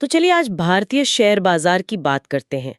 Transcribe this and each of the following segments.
तो चलिए आज भारतीय शेयर बाजार की बात करते हैं।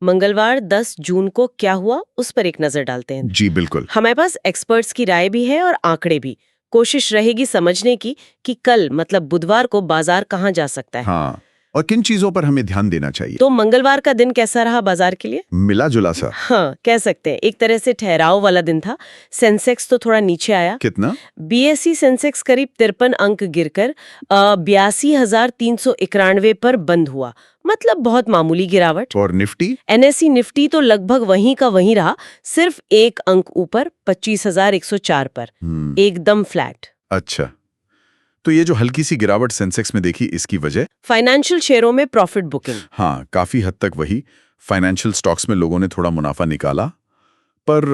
मंगलवार 10 जून को क्या हुआ उस पर एक नजर डालते हैं। जी बिल्कुल। हमारे पास एक्सपर्ट्स की राय भी है और आंकड़े भी। कोशिश रहेगी समझने की कि कल मतलब बुधवार को बाजार कहाँ जा सकता है। हाँ, और किन चीजों पर हमें ध्यान देना चाहिए? तो मंगलवार का दिन कैसा रहा बाजार के लिए? मिला जुला सा। हाँ, कह सकते हैं एक तरह से ठहराव वाला दिन था। सेंसेक्स तो थोड़ा नीचे आया। कितना? बीएसई सेंसेक्स करीब 53 अंक गिरकर 82,391 पर बंद हुआ, मतलब बहुत मामूली गिरावट। और निफ्टी? एनएसई निफ्टी तो लगभग वहीं का वहीं रहा, सिर्फ एक अंक ऊपर 25,104 पर, एकदम फ्लैट। अच्छा, तो ये जो हल्की सी गिरावट सेंसेक्स में देखी, इसकी वजह? फाइनेंशियल शेयरों में प्रॉफिट बुकिंग। हाँ, काफी हद तक वही। फाइनेंशियल स्टॉक्स में लोगों ने थोड़ा मुनाफा निकाला, पर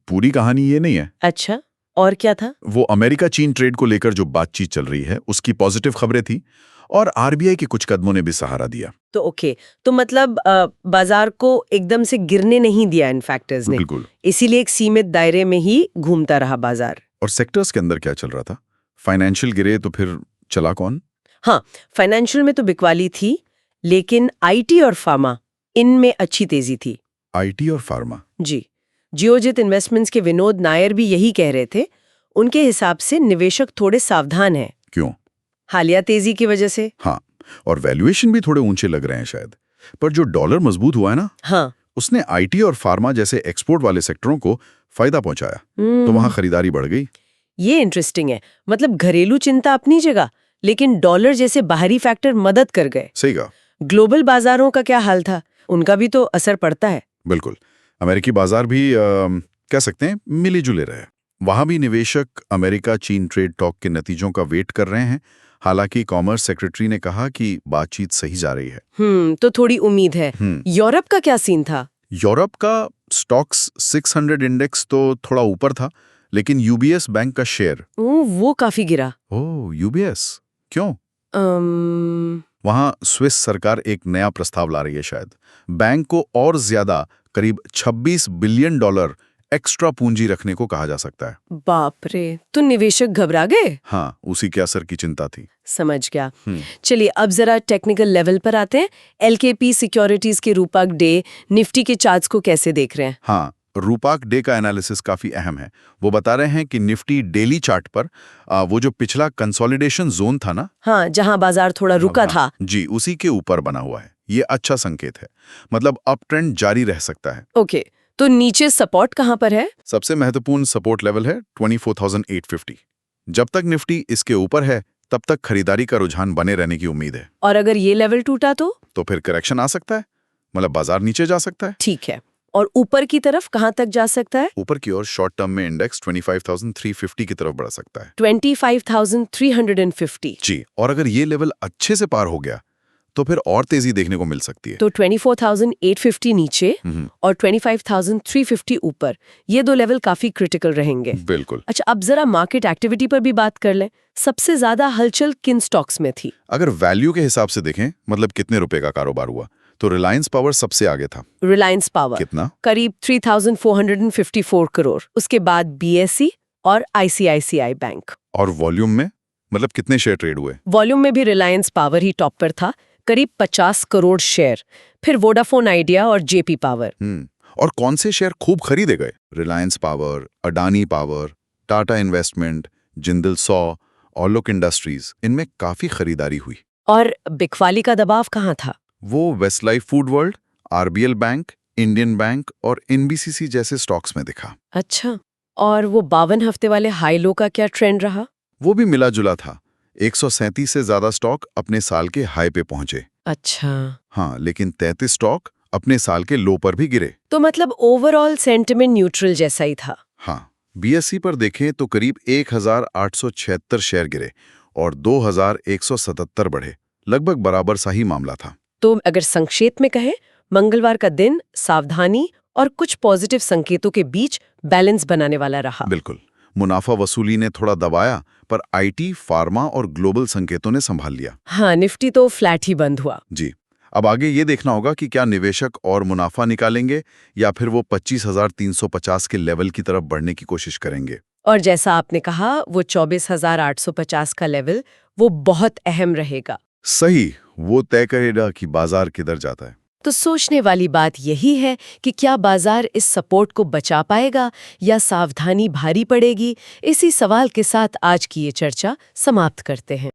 पूरी कहानी ये नहीं है। अच्छा, और क्या था? वो अमेरिका चीन ट्रेड को लेकर जो बातचीत चल रही है, उसकी पॉजिटिव खबरें थी, और आरबीआई के कुछ कदमों ने भी सहारा दिया। तो ओके, तो मतलब बाजार को एकदम से गिरने नहीं दिया इन फैक्टर्स ने। बिल्कुल। इसीलिए एक सीमित दायरे में ही घूमता रहा बाजार। और सेक्टर्स के अंदर क्या चल रहा था? फाइनेंशियल गिरे तो फिर चला कौन? हाँ, फाइनेंशियल में तो बिकवाली थी, लेकिन आईटी और फार्मा, इनमें अच्छी तेजी थी। आईटी और फार्मा? जी, जियोजित इन्वेस्टमेंट्स के विनोद नायर भी यही कह रहे थे। उनके हिसाब से निवेशक थोड़े सावधान हैं। क्यों? हालिया तेजी की वजह से। हाँ, और वैल्यूएशन भी थोड़े ऊंचे लग रहे हैं शायद। पर जो डॉलर मजबूत हुआ है ना, हाँ, उसने आईटी और फार्मा जैसे एक्सपोर्ट वाले सेक्टरों को फायदा पहुंचाया, तो वहां खरीदारी बढ़ गई। ये इंटरेस्टिंग है। मतलब घरेलू चिंता अपनी जगह, लेकिन डॉलर जैसे बाहरी फैक्टर मदद कर गए। सही कहा। ग्लोबल बाजारों का क्या हाल था? उनका भी तो असर पड़ता है। बिल्कुल। अमेरिकी बाजार भी कह सकते हैं मिली जुले रहे। वहां भी निवेशक अमेरिका चीन ट्रेड टॉक के नतीजों का वेट कर रहे हैं। हालांकि कॉमर्स सेक्रेटरी ने कहा कि बातचीत सही जा रही है। तो थोड़ी उम्मीद है। यूरोप का क्या सीन था? यूरोप का स्टॉक्स 600 इंडेक्स तो थोड़ा ऊपर था, लेकिन यूबीएस बैंक का शेयर वो काफी गिरा। ओह, यूबीएस क्यों? अम्म, वहां स्विस सरकार एक नया प्रस्ताव ला रही है शायद। बैंक को और ज्यादा करीब 26 बिलियन डॉलर एक्स्ट्रा पूंजी रखने को कहा जा सकता है। बाप रे, तो निवेशक घबरा गए। हाँ, उसी के असर की चिंता थी। समझ गया। चलिए अब जरा टेक्निकल लेवल पर आते हैं। एलकेपी सिक्योरिटीज के रूपाक डे, निफ्टी के चार्ट्स को कैसे देख रहे हैं? हाँ, रूपाक डे का एनालिसिस काफी अहम है। वो बता रहे हैं कि निफ्टी डेली चार्ट पर वो जो पिछला कंसोलिडेशन जोन था ना, हाँ, जहां बाजार थोड़ा रुका था, जी, उसी के ऊपर बना हुआ है। ये अच्छा संकेत है, मतलब अप ट्रेंड जारी रह सकता है। ओके, तो नीचे सपोर्ट कहां पर है? सबसे महत्वपूर्ण सपोर्ट लेवल है 24,850। जब तक निफ्टी इसके ऊपर है, तब तक खरीदारी का रुझान बने रहने की उम्मीद है। और अगर ये लेवल टूटा तो फिर करेक्शन आ सकता है, मतलब बाजार नीचे जा सकता है। ठीक है। और ऊपर की तरफ कहां तक जा सकता है? ऊपर की ओर शॉर्ट टर्म में इंडेक्स 25,350 की तरफ बढ़ सकता है। 25,350। जी, और अगर ये लेवल अच्छे से पार हो गया, तो फिर और तेजी देखने को मिल सकती है। तो 24,850 नीचे और 25,350 ऊपर, ये दो लेवल काफी क्रिटिकल रहेंगे। बिल्कुल। अच्छा, अब जरा मार्केट एक्टिविटी पर भी बात कर लें। सबसे ज्यादा हलचल किन स्टॉक्स में थी? अगर वैल्यू के हिसाब से देखें, मतलब कितने रुपए का कारोबार हुआ, तो रिलायंस पावर सबसे आगे था। रिलायंस पावर कितना? करीब 3,454 करोड़। उसके बाद बीएसई और आईसीआईसीआई बैंक। और वॉल्यूम में, मतलब कितने शेयर ट्रेड हुए? वॉल्यूम में भी रिलायंस पावर ही टॉप पर था, करीब 50 करोड़ शेयर। फिर वोडाफोन आइडिया और जेपी पावर। और कौन से शेयर खूब खरीदे गए? Reliance power, Adani power, Tata investment, Jindal saw, Alok industries, इनमें काफी खरीदारी हुई। और बिकवाली का दबाव कहाँ था? वो Westlife food world, RBL bank, Indian bank और एनबीसीसी जैसे स्टॉक्स में दिखा। अच्छा, और वो 52 हफ्ते वाले हाई लो का क्या ट्रेंड रहा? वो भी मिला जुला था। 137 से ज्यादा स्टॉक अपने साल के हाई पे पहुंचे। अच्छा, हाँ, लेकिन 33 स्टॉक अपने साल के लो पर भी गिरे। तो मतलब ओवरऑल सेंटिमेंट न्यूट्रल जैसा ही था। हाँ, बीएसई पर देखें तो करीब 1,876 शेयर गिरे और 2,177 बढ़े। लगभग बराबर सा ही मामला था। तो अगर संक्षेप में कहें, मंगलवार का दिन सावधानी और कुछ पॉजिटिव संकेतों के बीच बैलेंस बनाने वाला रहा। बिल्कुल। मुनाफा वसूली ने थोड़ा दबाया, पर आईटी, फार्मा और ग्लोबल संकेतों ने संभाल लिया। हाँ, निफ्टी तो फ्लैट ही बंद हुआ। जी, अब आगे ये देखना होगा कि क्या निवेशक और मुनाफा निकालेंगे या फिर वो 25,350 के लेवल की तरफ बढ़ने की कोशिश करेंगे। और जैसा आपने कहा, वो 24,850 का लेवल वो बहुत अहम रहेगा। सही, वो तय करेगा कि बाजार किधर जाता है। तो सोचने वाली बात यही है कि क्या बाजार इस सपोर्ट को बचा पाएगा या सावधानी भारी पड़ेगी। इसी सवाल के साथ आज की ये चर्चा समाप्त करते हैं।